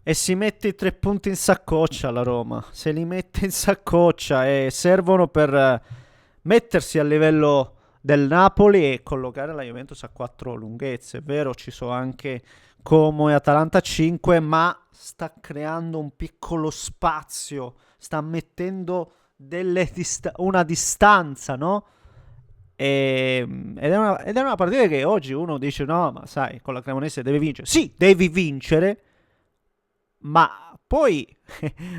e si mette i 3 punti in saccoccia la Roma. Se li mette in saccoccia e servono per mettersi a livello del Napoli e collocare la Juventus a 4 lunghezze. È vero, ci sono anche Como e Atalanta a 5, ma sta creando un piccolo spazio, sta mettendo una distanza, no? Ed è una partita che oggi uno dice no, ma sai, con la Cremonese devi vincere. Sì, devi vincere, ma poi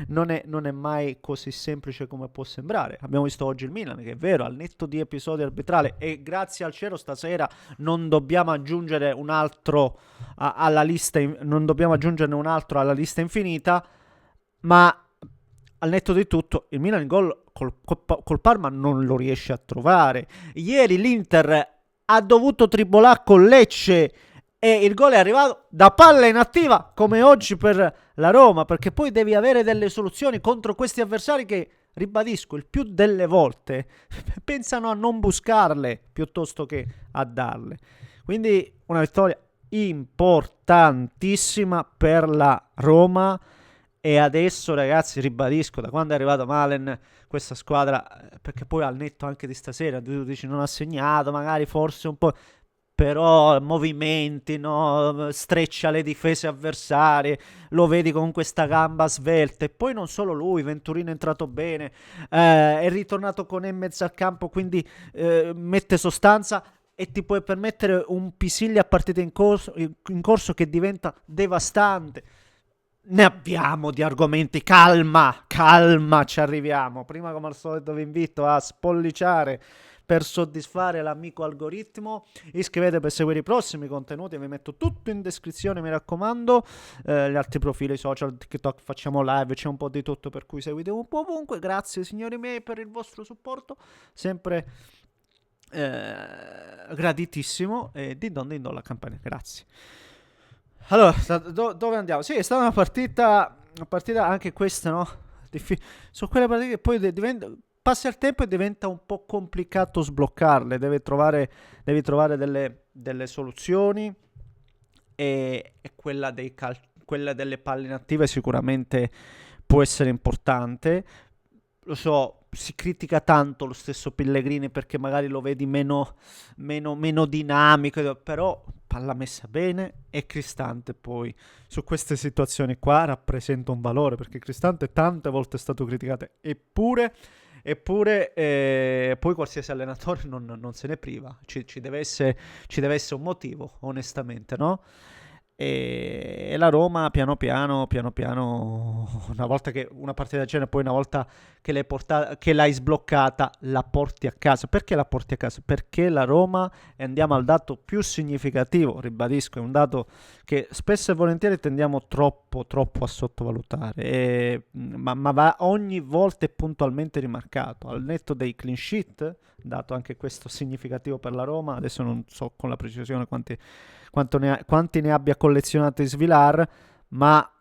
non è mai così semplice come può sembrare. Abbiamo visto oggi il Milan, che è vero, al netto di episodi arbitrali, e grazie al cielo stasera non dobbiamo aggiungere un altro alla lista, non dobbiamo aggiungerne un altro alla lista infinita, ma al netto di tutto il Milan il gol col Parma non lo riesce a trovare. Ieri l'Inter ha dovuto tribolare con Lecce e il gol è arrivato da palla inattiva, come oggi per la Roma, perché poi devi avere delle soluzioni contro questi avversari che, ribadisco, il più delle volte pensano a non buscarle piuttosto che a darle. Quindi una vittoria importantissima per la Roma. E adesso, ragazzi, ribadisco, da quando è arrivato Malen, questa squadra, perché poi al netto anche di stasera, tu dici non ha segnato, magari forse un po', però movimenti, no? Streccia le difese avversarie, lo vedi con questa gamba svelta. E poi non solo lui, Venturino è entrato bene, è ritornato con Emmez al campo, quindi mette sostanza e ti puoi permettere un Pisiglia a partita in corso che diventa devastante. Ne abbiamo di argomenti, calma, calma, ci arriviamo. Prima, come al solito, vi invito a spolliciare per soddisfare l'amico algoritmo. Iscrivetevi per seguire i prossimi contenuti, vi metto tutto in descrizione, mi raccomando. Gli altri profili social, TikTok, facciamo live, c'è un po' di tutto, per cui seguite un po' ovunque. Grazie signori miei per il vostro supporto, sempre graditissimo. E din don la campagna, grazie. Allora, dove andiamo? Sì, è stata una partita anche questa, no? Sono quelle partite che poi passa il tempo e diventa un po' complicato sbloccarle. Devi trovare delle soluzioni e quella delle palle inattive sicuramente può essere importante. Lo so, si critica tanto lo stesso Pellegrini perché magari lo vedi meno dinamico, però palla messa bene e Cristante poi su queste situazioni qua rappresenta un valore, perché Cristante tante volte è stato criticato, eppure poi qualsiasi allenatore non se ne priva, ci deve essere un motivo, onestamente, no? E la Roma piano piano, una volta che una partita del genere, poi una volta che l'hai sbloccata, la porti a casa. Perché la porti a casa? Perché la Roma, e andiamo al dato più significativo, ribadisco, è un dato che spesso e volentieri tendiamo troppo a sottovalutare, ma va ogni volta e puntualmente rimarcato, al netto dei clean sheet, dato anche questo significativo per la Roma. Adesso non so con la precisione quanti ne abbia collezionati Svilar, ma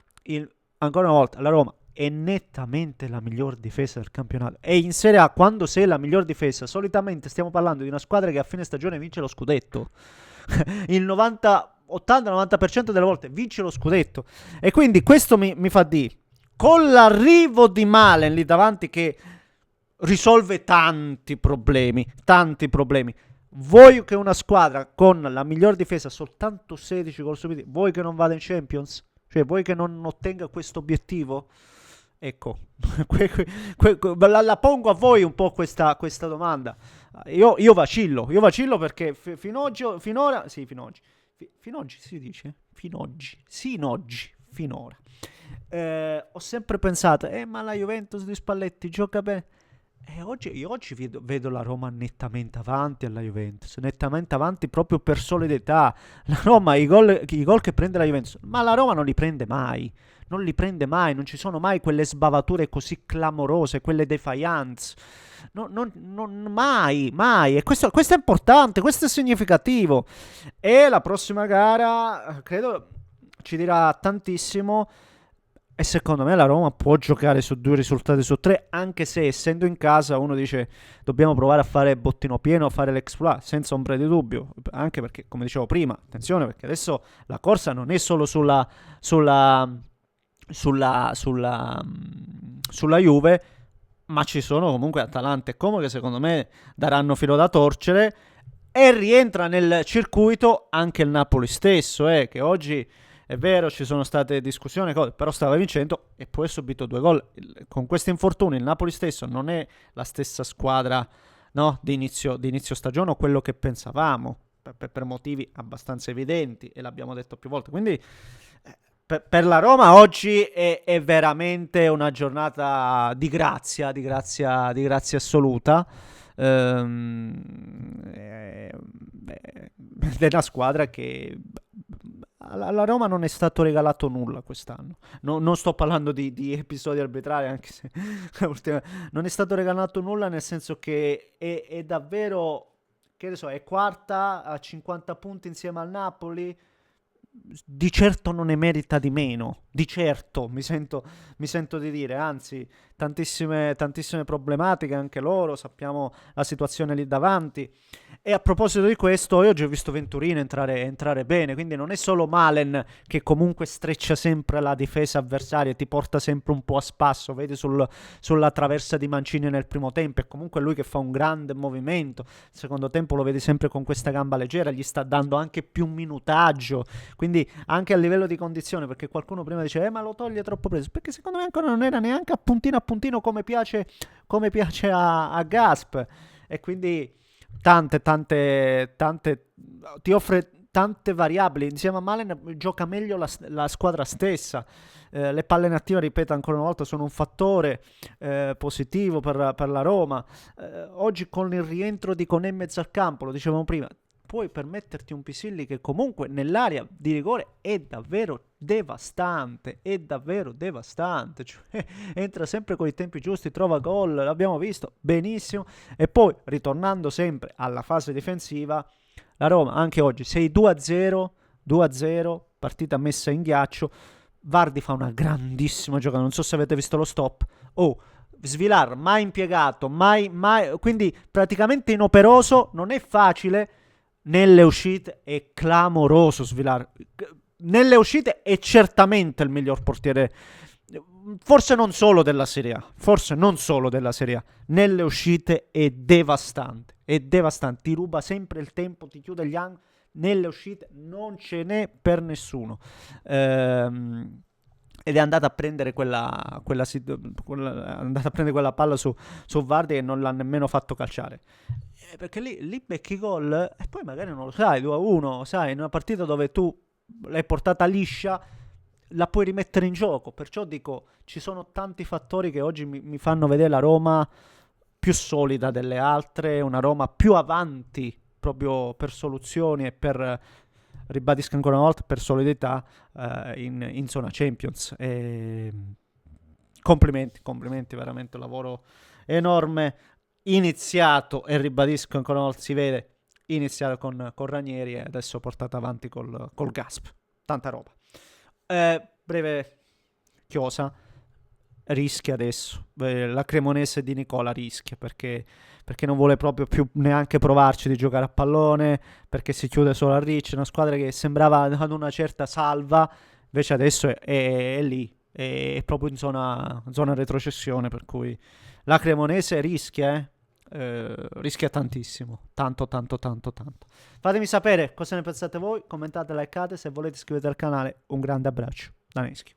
ancora una volta la Roma è nettamente la miglior difesa del campionato. E in Serie A, quando sei la miglior difesa, solitamente stiamo parlando di una squadra che a fine stagione vince lo scudetto. Il 80-90% delle volte vince lo scudetto. E quindi questo mi fa dire, con l'arrivo di Malen lì davanti che risolve tanti problemi. Vuoi che una squadra con la miglior difesa, soltanto 16 gol subiti, vuoi che non vada in Champions? Cioè, vuoi che non ottenga questo obiettivo? Ecco, la pongo a voi un po' questa domanda. Io vacillo perché finora, sì, finoggi si dice? Finora. Ho sempre pensato, ma la Juventus di Spalletti gioca bene. Io oggi vedo la Roma nettamente avanti alla Juventus, nettamente avanti proprio per solidità. La Roma, i gol che prende la Juventus, ma la Roma non li prende mai. Non ci sono mai quelle sbavature così clamorose, quelle defiance. Mai. E questo è importante, questo è significativo. E la prossima gara, credo, ci dirà tantissimo. E secondo me la Roma può giocare su 2 risultati su 3, anche se essendo in casa uno dice dobbiamo provare a fare bottino pieno, a fare l'exploit, senza ombra di dubbio, anche perché, come dicevo prima, attenzione, perché adesso la corsa non è solo sulla Juve, ma ci sono comunque Atalanta e Como che secondo me daranno filo da torcere, e rientra nel circuito anche il Napoli stesso, che oggi è vero ci sono state discussioni, però stava vincendo e poi ha subito 2 gol. Con questi infortuni il Napoli stesso non è la stessa squadra, no, di inizio stagione, o quello che pensavamo, per motivi abbastanza evidenti, e l'abbiamo detto più volte. Quindi per la Roma oggi è veramente una giornata di grazia assoluta. È una squadra che alla Roma non è stato regalato nulla quest'anno. Non sto parlando di episodi arbitrari, anche se non è stato regalato nulla, nel senso che è davvero, che ne so, è quarta a 50 punti insieme al Napoli. Di certo non ne merita di meno, di certo mi sento di dire, anzi tantissime problematiche anche loro, sappiamo la situazione lì davanti. E a proposito di questo, io oggi ho visto Venturini entrare bene, quindi non è solo Malen che comunque streccia sempre la difesa avversaria e ti porta sempre un po' a spasso, vedi sulla traversa di Mancini nel primo tempo, è comunque lui che fa un grande movimento. Il secondo tempo lo vedi sempre con questa gamba leggera, gli sta dando anche più minutaggio, quindi anche a livello di condizione, perché qualcuno prima diceva ma lo toglie troppo preso, perché secondo me ancora non era neanche a puntino come piace a Gasp. E quindi tante ti offre tante variabili. Insieme a Malen gioca meglio la squadra stessa. Le palle inattive, ripeto ancora una volta, sono un fattore positivo per la Roma. Oggi con il rientro di Koné in mezzo al campo, lo dicevamo prima, puoi permetterti un Pisilli che comunque nell'area di rigore è davvero devastante, cioè, entra sempre con i tempi giusti, trova gol, l'abbiamo visto benissimo. E poi ritornando sempre alla fase difensiva, la Roma anche oggi 6 2-0, partita messa in ghiaccio. Vardy fa una grandissima giocata, non so se avete visto lo stop. Svilar mai impiegato, mai, quindi praticamente inoperoso, non è facile. Nelle uscite è clamoroso Svilar. Nelle uscite è certamente il miglior portiere, forse non solo della Serie A. Nelle uscite è devastante, ti ruba sempre il tempo, ti chiude gli angoli. Nelle uscite non ce n'è per nessuno. Ed è andata a prendere quella palla su Vardy e non l'ha nemmeno fatto calciare. Perché lì becchi gol e poi magari non lo sai, 2-1, sai, in una partita dove tu l'hai portata liscia, la puoi rimettere in gioco. Perciò dico, ci sono tanti fattori che oggi mi fanno vedere la Roma più solida delle altre, una Roma più avanti proprio per soluzioni e per, ribadisco ancora una volta, per solidità in zona Champions. Complimenti, veramente un lavoro enorme, iniziato, e ribadisco ancora una volta, si vede, iniziato con Ranieri e adesso portato avanti col Gasp. Tanta roba. Breve chiosa, rischia adesso, la Cremonese di Nicola rischia perché non vuole proprio più neanche provarci di giocare a pallone, perché si chiude solo a Ricci, una squadra che sembrava ad una certa salva, invece adesso è lì, è proprio in zona retrocessione, per cui la Cremonese rischia tantissimo, tanto. Fatemi sapere cosa ne pensate voi, commentate, likeate, se volete iscrivetevi al canale. Un grande abbraccio da Neschi.